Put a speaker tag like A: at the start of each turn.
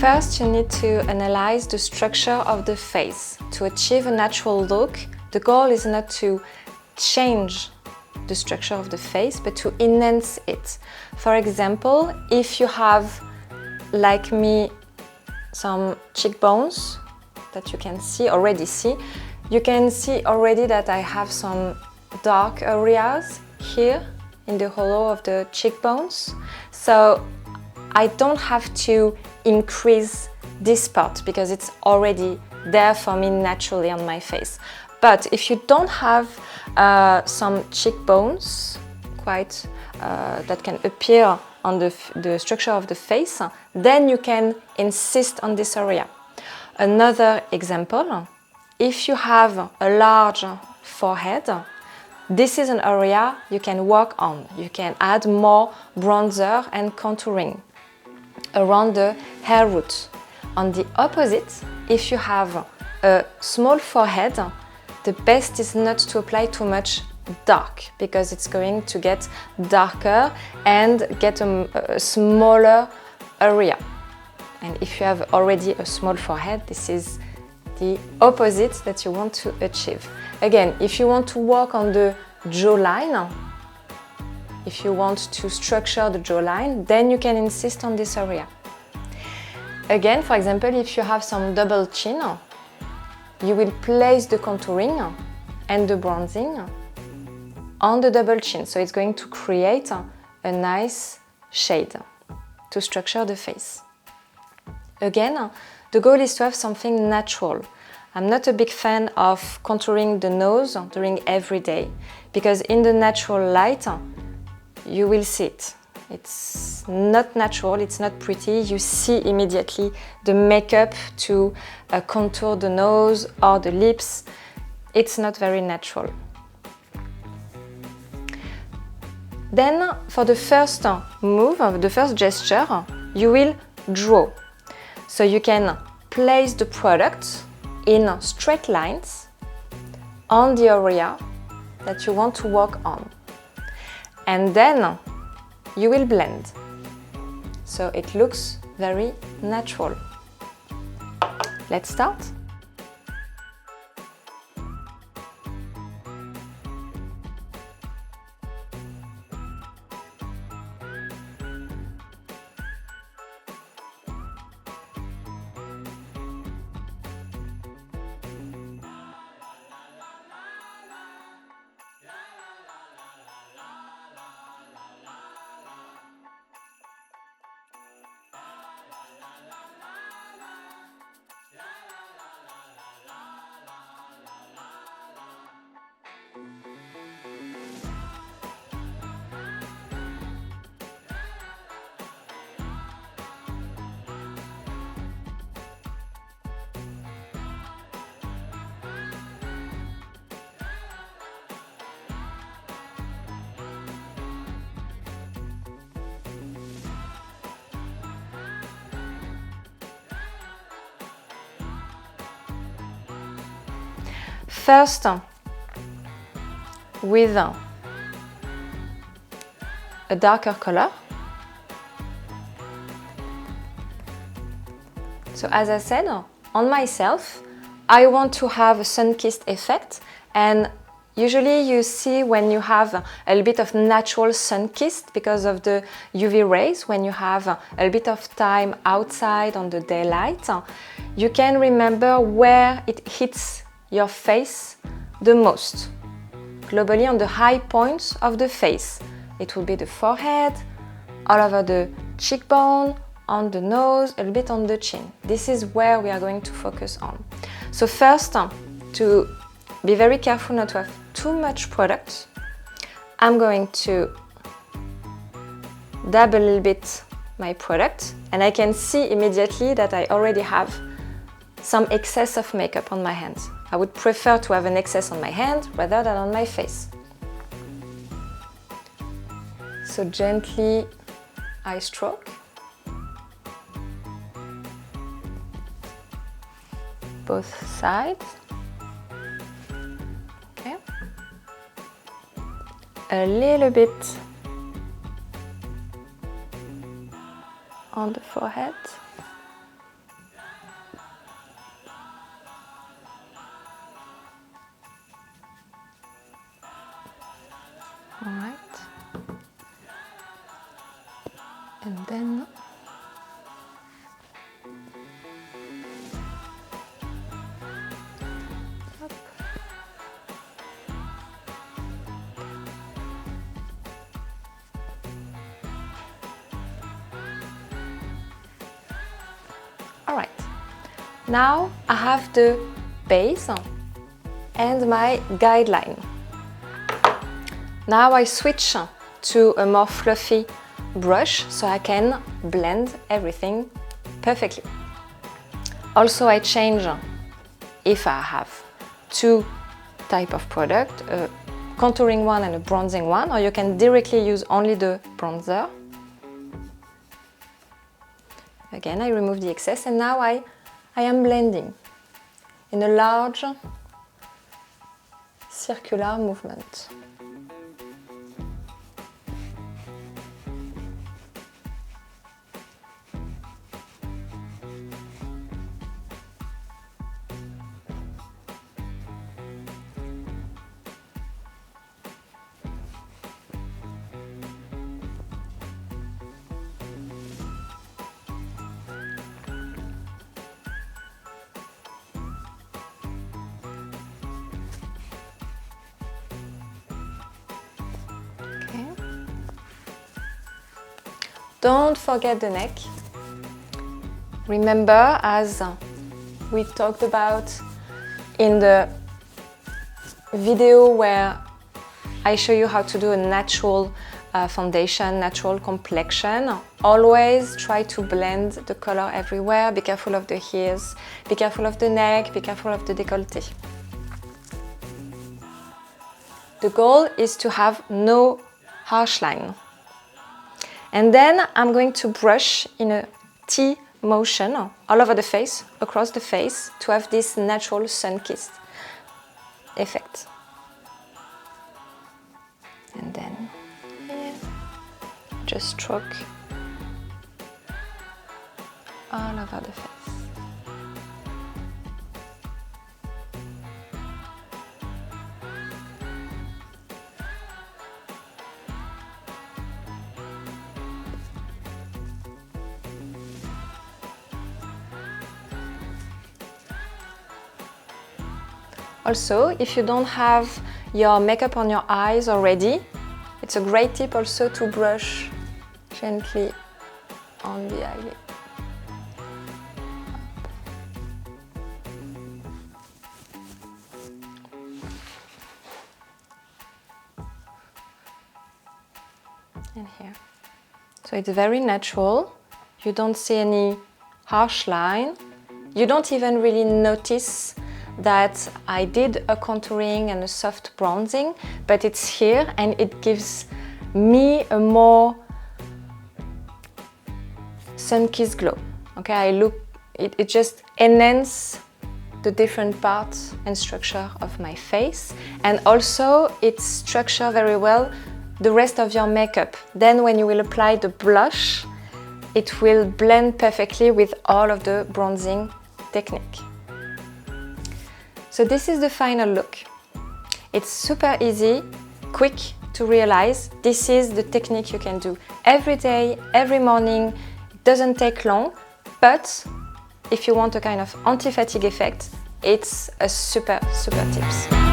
A: First, you need to analyze the structure of the face. To achieve a natural look, the goal is not to change the structure of the face, but to enhance it. For example, if you have, like me, some cheekbones that you can already see, you can see already that I have some dark areas here in the hollow of the cheekbones. So I don't have to increase this part because it's already there for me naturally on my face. But if you don't have some cheekbones that can appear on the structure of the face, then you can insist on this area. Another example, if you have a large forehead, this is an area you can work on. You can add more bronzer and contouring around the hair root. On the opposite, if you have a small forehead, the best is not to apply too much dark because it's going to get darker and get a smaller area. And if you have already a small forehead, this is the opposite that you want to achieve. Again, if you want to work on the jawline, if you want to structure the jawline, then you can insist on this area. Again, for example, if you have some double chin, you will place the contouring and the bronzing on the double chin. So it's going to create a nice shade to structure the face. Again, the goal is to have something natural. I'm not a big fan of contouring the nose during every day because in the natural light, you will see it. It's not natural, it's not pretty. You see immediately the makeup to contour the nose or the lips. It's not very natural. Then, for the first move, the first gesture, you will draw. So you can place the product in straight lines on the area that you want to work on. And then you will blend. So it looks very natural. Let's start. First, with a darker color. So as I said, on myself, I want to have a sun-kissed effect, and usually you see when you have a little bit of natural sun-kissed because of the UV rays, when you have a little bit of time outside on the daylight, you can remember where it hits your face the most. Globally on the high points of the face. It will be the forehead, all over the cheekbone, on the nose, a little bit on the chin. This is where we are going to focus on. So first, to be very careful not to have too much product, I'm going to dab a little bit my product, and I can see immediately that I already have some excess of makeup on my hands. I would prefer to have an excess on my hand rather than on my face. So gently I stroke. Both sides. Okay. A little bit on the forehead. All right. And then up. All right. Now I have the base and my guideline. Now I switch to a more fluffy brush so I can blend everything perfectly. Also I change if I have two types of product, a contouring one and a bronzing one, or you can directly use only the bronzer. Again, I remove the excess and now I am blending in a large circular movement. Don't forget the neck. Remember, as we talked about in the video where I show you how to do a natural foundation, natural complexion, always try to blend the color everywhere. Be careful of the ears, be careful of the neck, be careful of the décolleté. The goal is to have no harsh line. And then I'm going to brush in a T motion all over the face, across the face, to have this natural sun-kissed effect. And then here, just stroke all over the face. Also, if you don't have your makeup on your eyes already, it's a great tip also to brush gently on the eyelid. And here. So it's very natural. You don't see any harsh line. You don't even really notice that I did a contouring and a soft bronzing, but it's here and it gives me a more sun-kissed glow. Okay, it just enhances the different parts and structure of my face, and also it structures very well the rest of your makeup. Then when you will apply the blush, it will blend perfectly with all of the bronzing technique. So this is the final look. It's super easy, quick to realize. This is the technique you can do every day, every morning. It doesn't take long, but if you want a kind of anti-fatigue effect, it's a super tips.